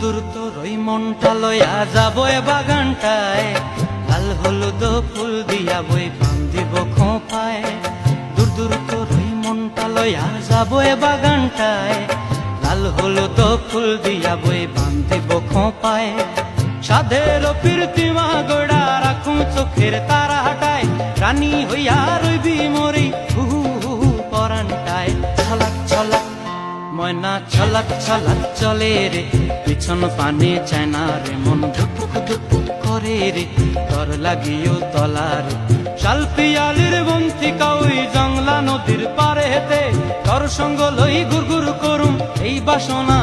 দূর তোর ওই মনটা লইয়া যাবো এ বাগানটায়, লাল হলুদ ফুল দিয়া বই বান্ধিব খোঁপায়। দূর দূর তোর ওই মনটা লইয়া যাবো এ বাগানটায়, লাল হলুদ ফুল দিয়া বই বান্ধিব খোঁপায়। সাধের প্রীতিমা গোড়া রাখুন চোখের তারা হাটায়, রানী হইয়া রইবি মরি হুহু হুহু পরানটায়। ছলাক ছলাক ময়না ছলাক ছলাক চলে রে, পিছন পানে চায় না রে, মন ধুপুক ধুপুক করে রে, তর লাগিও তলার। শাল পিয়ালির বন্তিকা ওই জংলা নদীর পারে হেতে, তর সঙ্গ লই গুড় গুড় করুম এই বাসনা।